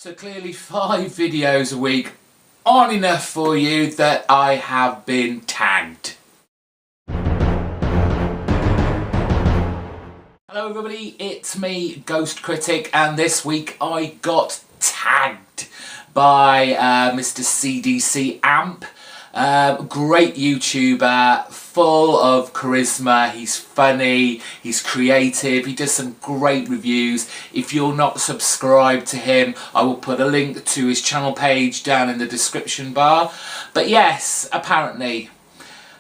So clearly 5 videos a week aren't enough for you that I have been tagged. Hello everybody, it's me, GhostCritic, and this week I got tagged by Mr. CDC Amp. Great YouTuber, full of charisma, he's funny, he's creative, he does some great reviews. If you're not subscribed to him, I will put a link to his channel page down in the description bar. But yes, apparently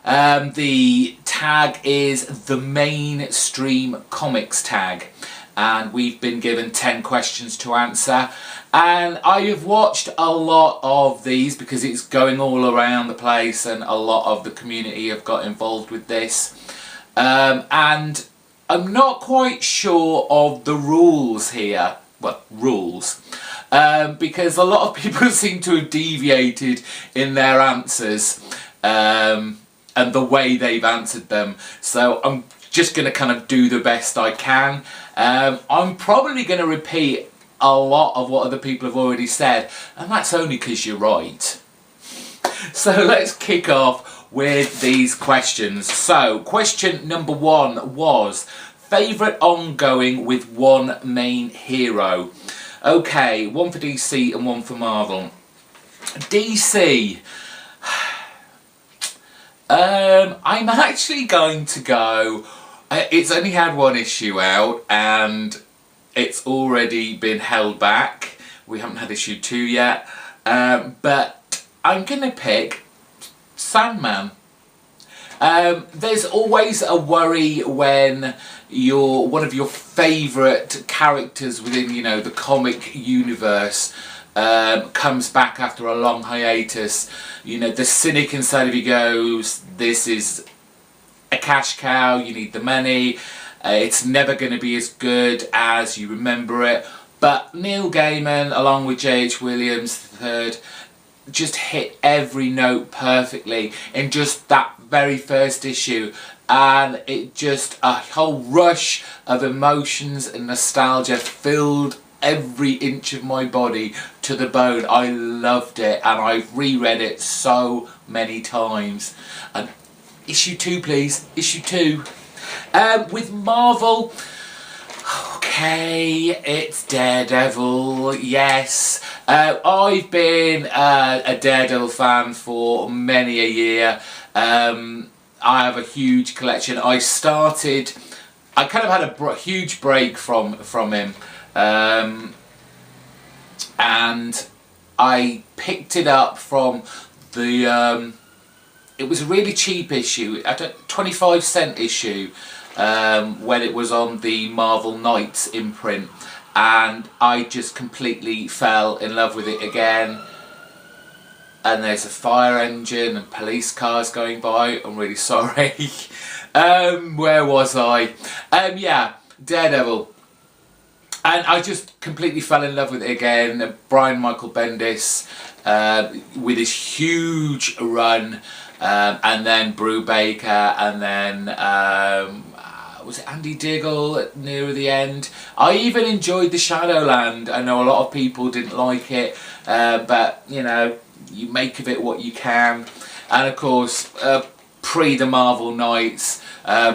the tag is the mainstream comics tag, and we've been given 10 questions to answer, and I have watched a lot of these because it's going all around the place and a lot of the community have got involved with this, and I'm not quite sure of the rules here. Well, rules, because a lot of people seem to have deviated in their answers and the way they've answered them, so I'm just going to kind of do the best I can. I'm probably going to repeat a lot of what other people have already said, and that's only because you're right. So let's kick off with these questions. So question number 1 was favourite ongoing with one main hero. Okay, one for DC and one for Marvel. DC. I'm actually going to go, it's only had one issue out and it's already been held back. We haven't had issue 2 yet, but I'm going to pick Sandman. There's always a worry when one of your favourite characters within, you know, the comic universe comes back after a long hiatus. You know, the cynic inside of you goes, this is a cash cow, you need the money, it's never going to be as good as you remember it. But Neil Gaiman, along with J.H. Williams III, just hit every note perfectly in just that very first issue, and it just, a whole rush of emotions and nostalgia filled every inch of my body to the bone. I loved it, and I've reread it so many times. And issue 2 please, issue 2. With Marvel, okay, it's Daredevil, yes. I've been a Daredevil fan for many a year. I have a huge collection. I kind of had a huge break from him, and I picked it up from the it was a really cheap issue, at a 25-cent issue, when it was on the Marvel Knights imprint, and I just completely fell in love with it again. And there's a fire engine and police cars going by. I'm really sorry. Where was I? Yeah, Daredevil. And I just completely fell in love with it again. Brian Michael Bendis, with his huge run, and then Brubaker, and then was it Andy Diggle near the end? I even enjoyed the Shadowland. I know a lot of people didn't like it, but you know, you make of it what you can. And of course, pre the Marvel Knights,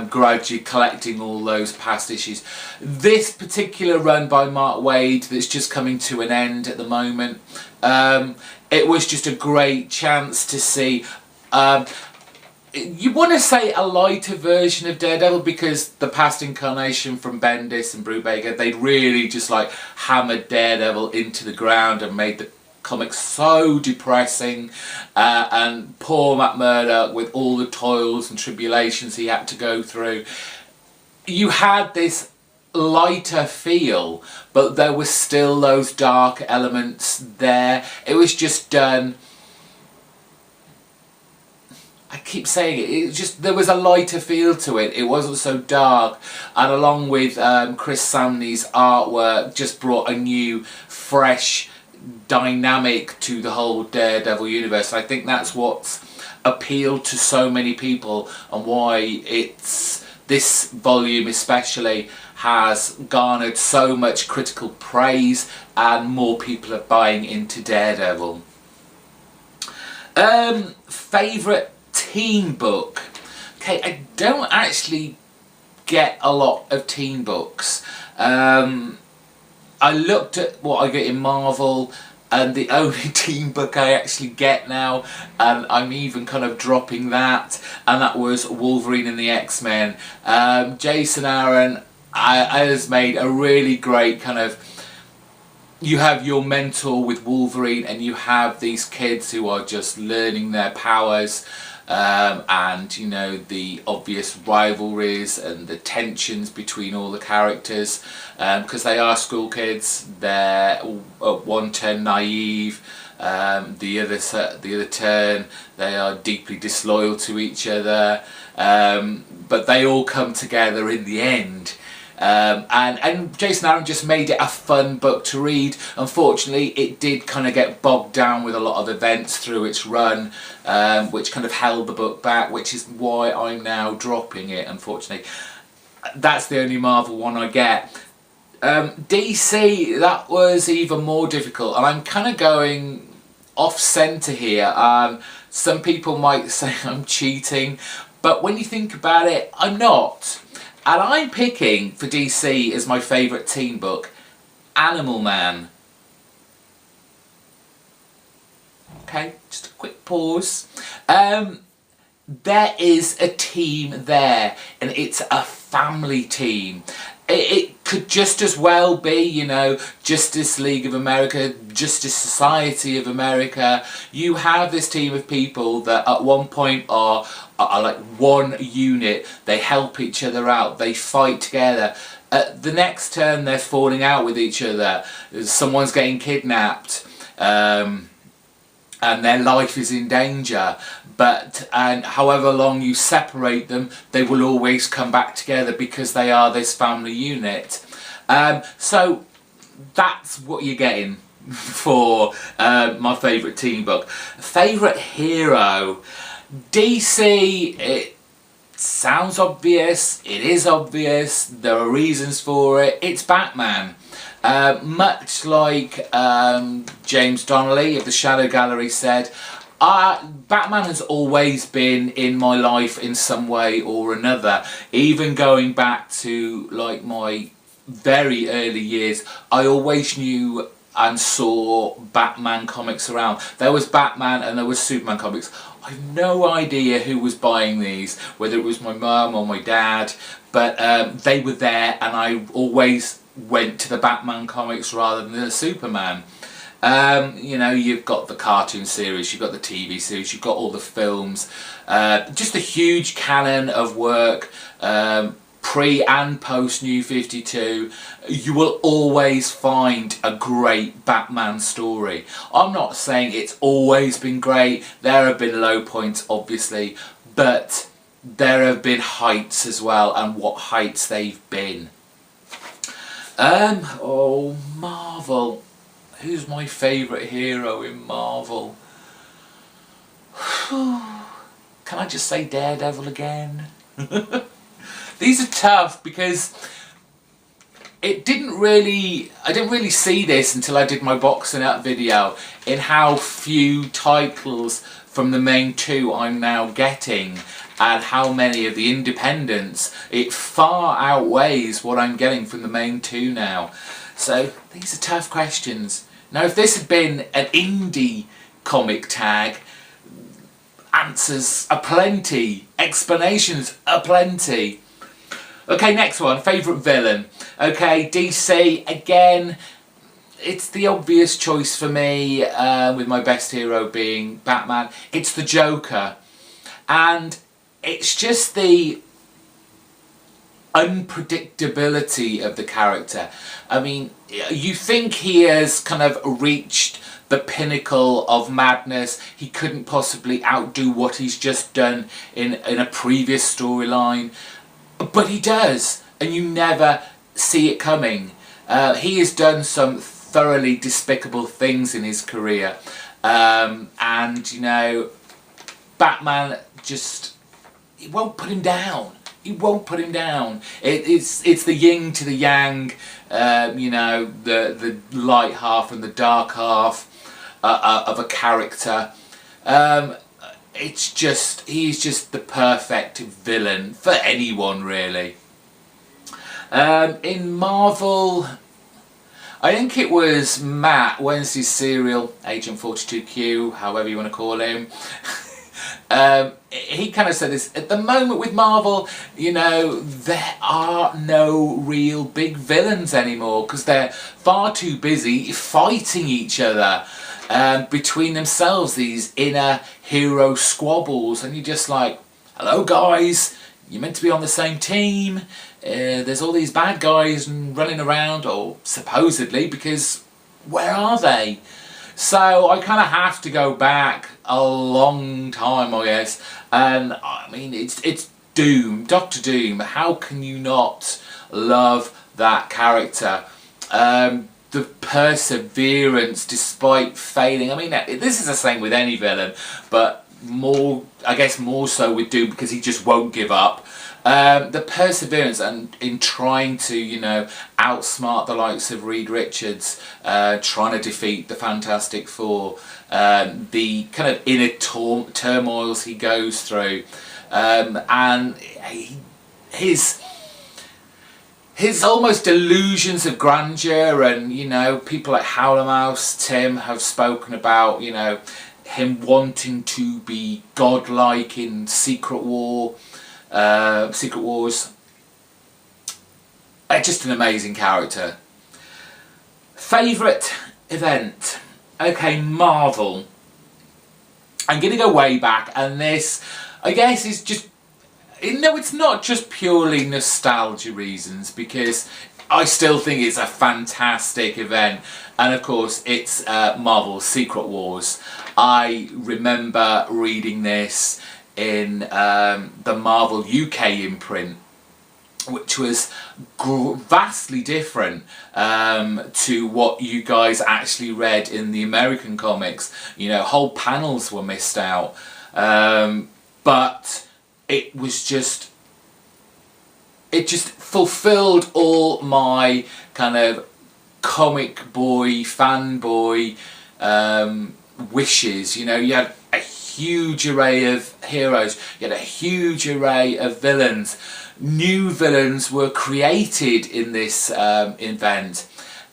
gradually collecting all those past issues. This particular run by Mark Waid that's just coming to an end at the moment, it was just a great chance to see, you want to say a lighter version of Daredevil, because the past incarnation from Bendis and Brubaker, they'd really just like hammered Daredevil into the ground and made the comics so depressing, and poor Matt Murdock with all the toils and tribulations he had to go through. You had this lighter feel, but there was still those dark elements there. It was just done, I keep saying it, just, there was a lighter feel to it. It wasn't so dark, and along with Chris Samney's artwork, just brought a new, fresh dynamic to the whole Daredevil universe. I think that's what's appealed to so many people, and why this volume especially has garnered so much critical praise and more people are buying into Daredevil. Favourite teen book? Okay, I don't actually get a lot of teen books. I looked at what I get in Marvel, and the only teen book I actually get now, and I'm even kind of dropping that, and that was Wolverine and the X-Men. Jason Aaron has made a really great kind of, you have your mentor with Wolverine and you have these kids who are just learning their powers, and you know, the obvious rivalries and the tensions between all the characters, because they are school kids. They're at one turn naive, the other turn they are deeply disloyal to each other, but they all come together in the end. And Jason Aaron just made it a fun book to read. Unfortunately, it did kind of get bogged down with a lot of events through its run, which kind of held the book back, which is why I'm now dropping it, unfortunately. That's the only Marvel one I get. DC, that was even more difficult, and I'm kind of going off centre here. Some people might say I'm cheating, but when you think about it, I'm not. And I'm picking, for DC, as my favourite teen book, Animal Man. Okay, just a quick pause. There is a team there, and it's a family team. It could just as well be, you know, Justice League of America, Justice Society of America. You have this team of people that at one point are like one unit. They help each other out. They fight together. At the next turn, they're falling out with each other. Someone's getting kidnapped, and their life is in danger. But however long you separate them, they will always come back together because they are this family unit. So that's what you're getting for my favourite teen book. Favourite hero? DC, it sounds obvious, it is obvious, there are reasons for it. It's Batman. Much like James Donnelly of the Shadow Gallery said, Batman has always been in my life in some way or another. Even going back to like my very early years, I always knew and saw Batman comics around. There was Batman and there was Superman comics. I have no idea who was buying these, whether it was my mum or my dad, but they were there, and I always went to the Batman comics rather than the Superman. You know, you've got the cartoon series, you've got the TV series, you've got all the films, just a huge canon of work, pre and post New 52. You will always find a great Batman story. I'm not saying it's always been great, there have been low points obviously, but there have been heights as well, and what heights they've been. Oh, Marvel. Who's my favourite hero in Marvel? Can I just say Daredevil again? These are tough because I didn't really see this until I did my boxing out video, in how few titles from the main two I'm now getting, and how many of the independents. It far outweighs what I'm getting from the main two now. So these are tough questions. Now if this had been an indie comic tag, answers aplenty, explanations aplenty. Okay, next one, favourite villain. Okay, DC, again, it's the obvious choice for me, with my best hero being Batman. It's the Joker, and it's just the unpredictability of the character. I mean, you think he has kind of reached the pinnacle of madness. He couldn't possibly outdo what he's just done in a previous storyline, but he does, and you never see it coming. He has done some thoroughly despicable things in his career, and you know, Batman just, he won't put him down. he won't put him down. It's the yin to the yang, you know, the light half and the dark half of a character. It's just, he's just the perfect villain for anyone, really. In Marvel, I think it was Matt Wednesday's serial, Agent 42Q, however you want to call him. He kind of said this, at the moment with Marvel, you know, there are no real big villains anymore because they're far too busy fighting each other between themselves, these inner hero squabbles, and you're just like, hello guys, you're meant to be on the same team. There's all these bad guys running around, or supposedly, because where are they? So I kind of have to go back a long time, I guess, and I mean it's Doom, Doctor Doom. How can you not love that character? The perseverance despite failing. I mean, this is the same with any villain, but more, I guess, more so with Doom because he just won't give up. The perseverance and in trying to, you know, outsmart the likes of Reed Richards, trying to defeat the Fantastic Four, the kind of inner turmoils he goes through, and his almost delusions of grandeur, and, you know, people like Howler Mouse, Tim, have spoken about, you know, him wanting to be godlike in Secret Wars. Just an amazing character. Favourite event? Okay, Marvel. I'm going to go way back, and this, I guess, is just, no, it's not just purely nostalgia reasons, because I still think it's a fantastic event, and of course it's Marvel's Secret Wars. I remember reading this in the Marvel UK imprint, which was vastly different to what you guys actually read in the American comics. You know, whole panels were missed out, but it was just, it just fulfilled all my kind of comic boy, fanboy wishes. You know, you had a huge array of heroes, you had a huge array of villains. New villains were created in this event,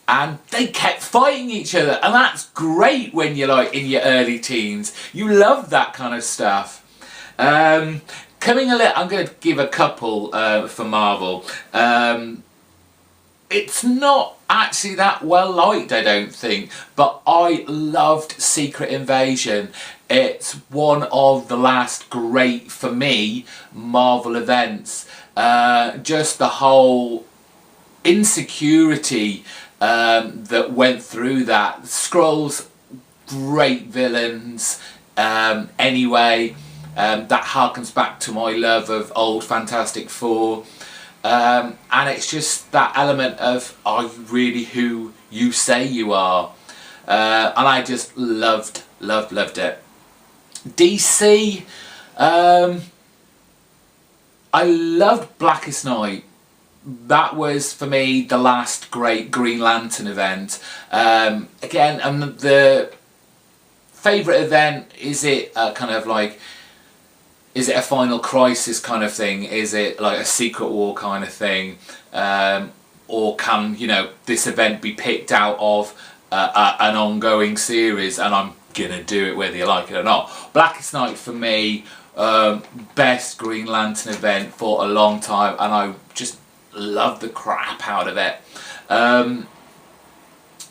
and they kept fighting each other, and that's great when you're like in your early teens. You love that kind of stuff. I'm going to give a couple for Marvel. It's not actually that well liked, I don't think, but I loved Secret Invasion. It's one of the last great, for me, Marvel events. Just the whole insecurity that went through that. Skrulls, great villains. Anyway, that harkens back to my love of old Fantastic Four. And it's just that element of, are you really who you say you are? And I just loved it. DC, I loved Blackest Night. That was, for me, the last great Green Lantern event. Again, the favourite event, is it kind of like, is it a Final Crisis kind of thing? Is it like a Secret War kind of thing? Or can, you know, this event be picked out of an ongoing series, and I'm gonna do it whether you like it or not? Blackest Night for me, best Green Lantern event for a long time, and I just love the crap out of it.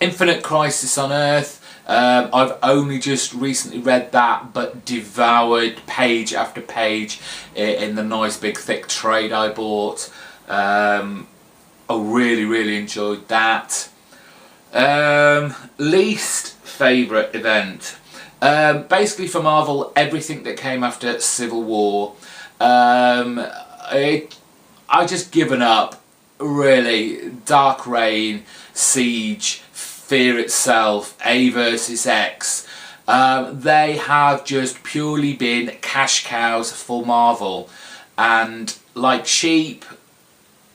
Infinite Crisis on Earth, I've only just recently read that, but devoured page after page in the nice big thick trade I bought. I really enjoyed that. Least favourite event, basically for Marvel, everything that came after Civil War. I just given up, really. Dark Reign, Siege, Fear itself, A versus X, they have just purely been cash cows for Marvel, and like sheep,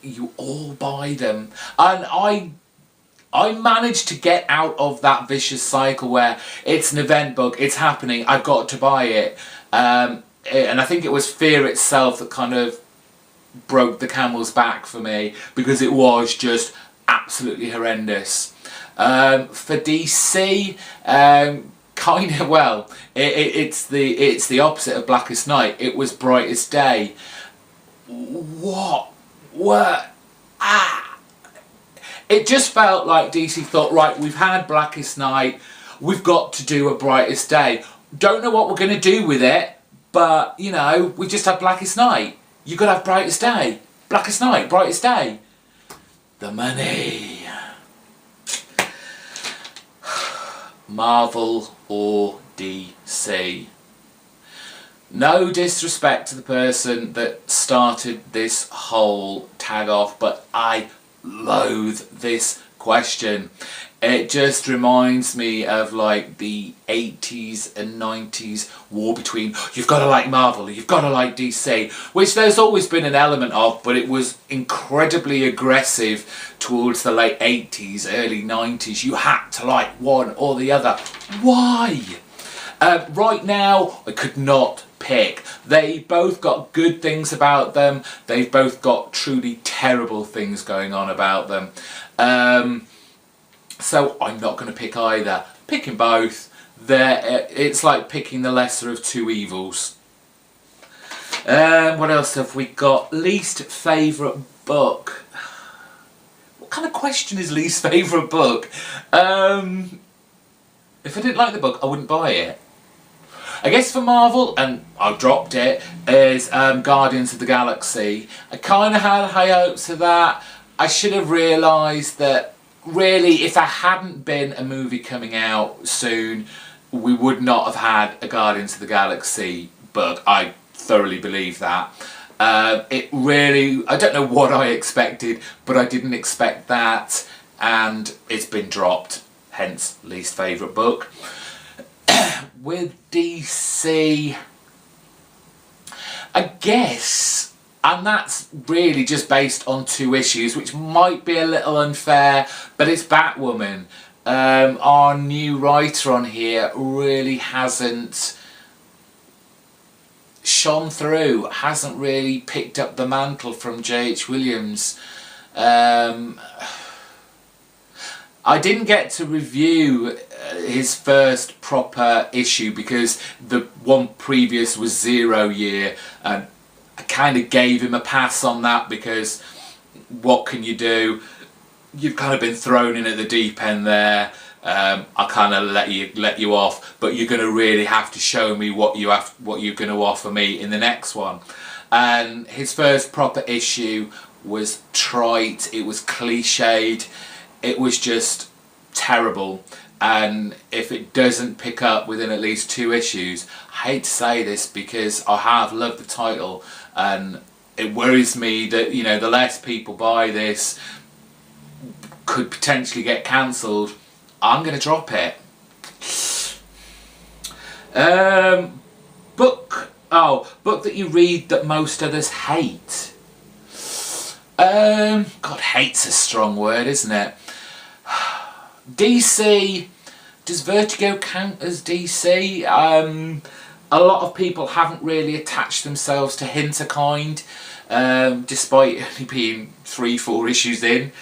you all buy them. And I managed to get out of that vicious cycle where it's an event book, it's happening, I've got to buy it. And I think it was fear itself that kind of broke the camel's back for me, because it was just absolutely horrendous. For DC, kind of, well, it's the opposite of Blackest Night. It was Brightest Day. What? It just felt like DC thought, right, we've had Blackest Night, we've got to do a Brightest Day. Don't know what we're going to do with it, but, you know, we just had Blackest Night. You've got to have Brightest Day. Blackest Night, Brightest Day. The money. Marvel or DC? No disrespect to the person that started this whole tag off, but I loathe this question. It just reminds me of like the 80s and 90s war between, you've got to like Marvel, you've got to like DC, which there's always been an element of, but it was incredibly aggressive towards the late 80s, early 90s. You had to like one or the other. Why? Right now, I could not pick. They both got good things about them. They've both got truly terrible things going on about them. So I'm not going to pick either. Picking both, it's like picking the lesser of two evils. What else have we got? Least favourite book. What kind of question is least favourite book? If I didn't like the book, I wouldn't buy it. I guess for Marvel, and I've dropped it, is Guardians of the Galaxy. I kind of had high hopes of that. I should have realised that really, if there hadn't been a movie coming out soon, we would not have had a Guardians of the Galaxy book. I thoroughly believe that. It really, I don't know what I expected, but I didn't expect that, and it's been dropped, hence least favourite book. With DC, I guess, and that's really just based on 2 issues, which might be a little unfair, but it's Batwoman. Our new writer on here really hasn't shone through, hasn't really picked up the mantle from J.H. Williams. I didn't get to review his first proper issue because the one previous was 0 year, and I kind of gave him a pass on that because what can you do? You've kind of been thrown in at the deep end there. I kind of let you off, but you're going to really have to show me what you're going to offer me in the next one. And his first proper issue was trite. It was cliched. It was just terrible. And if it doesn't pick up within at least 2 issues, I hate to say this because I have loved the title, and it worries me that, you know, the less people buy this could potentially get cancelled. I'm going to drop it. Book that you read that most others hate. God, hate's a strong word, isn't it? DC, does Vertigo count as DC? A lot of people haven't really attached themselves to Hinterkind, despite only being 3-4 issues in.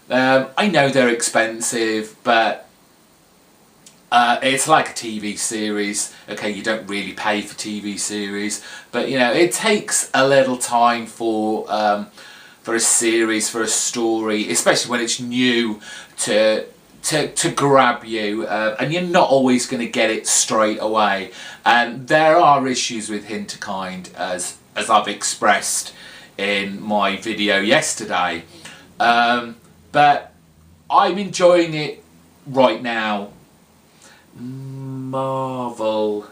I know they're expensive, but it's like a TV series. Okay, you don't really pay for TV series, but you know, it takes a little time for a series, for a story, especially when it's new, to grab you, and you're not always going to get it straight away. And there are issues with Hinterkind, as I've expressed in my video yesterday, but I'm enjoying it right now. Marvel.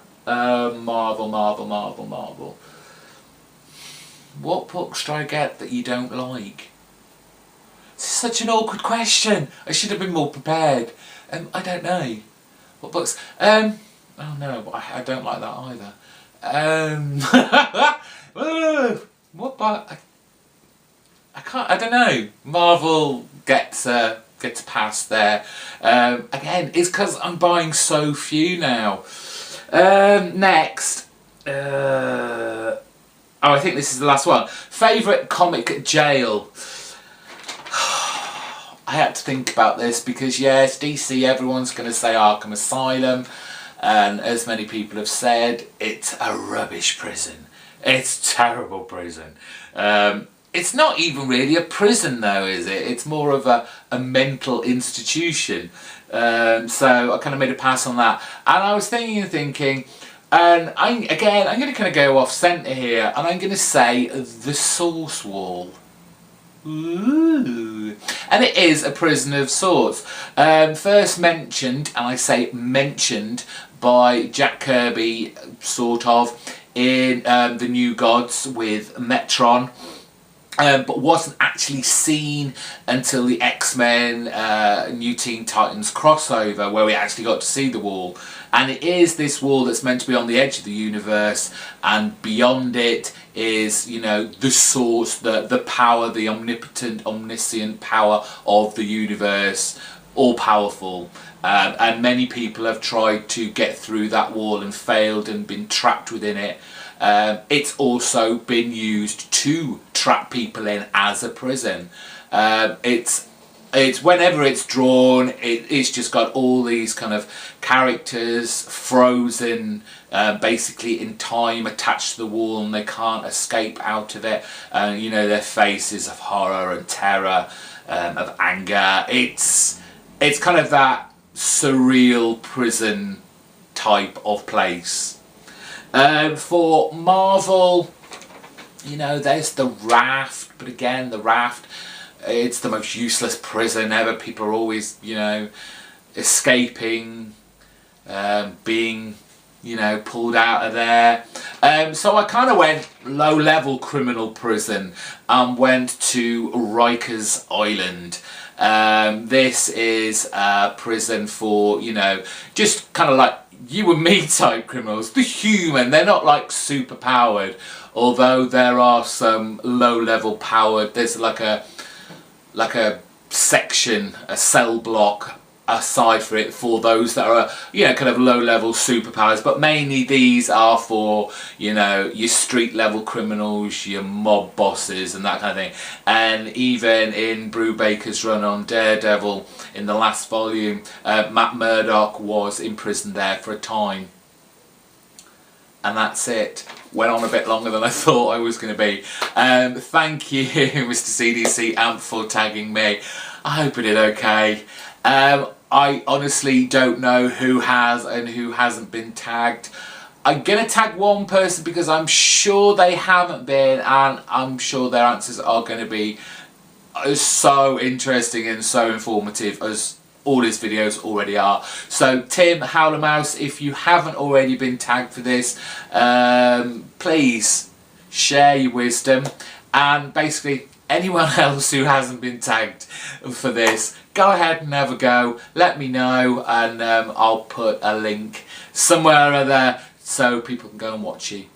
What books do I get that you don't like? This is such an awkward question. I should have been more prepared. I don't know. What books? Oh no, I don't like that either. What book? I don't know. Marvel gets a pass there. Again, it's because I'm buying so few now. Next. Oh, I think this is the last one. Favourite comic jail. I had to think about this because yes, DC, everyone's going to say Arkham Asylum, and as many people have said, it's a rubbish prison. It's a terrible prison. It's not even really a prison though, is it? It's more of a mental institution. So I kind of made a pass on that. And I was thinking, and I'm going to kind of go off centre here, and I'm going to say the Source Wall. Ooh. And it is a prison of sorts. First mentioned, and I say mentioned, by Jack Kirby, sort of, in The New Gods with Metron. But wasn't actually seen until the X-Men New Teen Titans crossover, where we actually got to see the wall. And it is this wall that's meant to be on the edge of the universe, and beyond it is, you know, the source, the power, the omnipotent, omniscient power of the universe, all powerful. And many people have tried to get through that wall and failed and been trapped within it. It's also been used to trap people in as a prison. It's whenever it's drawn, it's just got all these kind of characters frozen, basically in time, attached to the wall, and they can't escape out of it. You know, their faces of horror and terror, of anger. It's kind of that surreal prison type of place. For Marvel, you know, there's the Raft, but again, the Raft, it's the most useless prison ever. People are always, you know, escaping, being, you know, pulled out of there. So I kind of went low-level criminal prison and went to Rikers Island. This is a prison for, you know, just kind of like you and me type criminals, the human. They're not like super powered, although there are some low-level powered. There's like a section, a cell block aside for it, for those that are, you know, kind of low-level superpowers. But mainly these are for, you know, your street-level criminals, your mob bosses and that kind of thing. And even in Brubaker's run on Daredevil in the last volume, Matt Murdock was imprisoned there for a time. And that's it. Went on a bit longer than I thought I was going to be. Thank you, Mr. CDC Amp, for tagging me. I hope I did okay. I honestly don't know who has and who hasn't been tagged. I'm going to tag one person because I'm sure they haven't been, and I'm sure their answers are going to be so interesting and so informative as all his videos already are. So Tim Howlermouse, if you haven't already been tagged for this, please share your wisdom. And basically anyone else who hasn't been tagged for this, go ahead and have a go, let me know, and I'll put a link somewhere or other so people can go and watch you.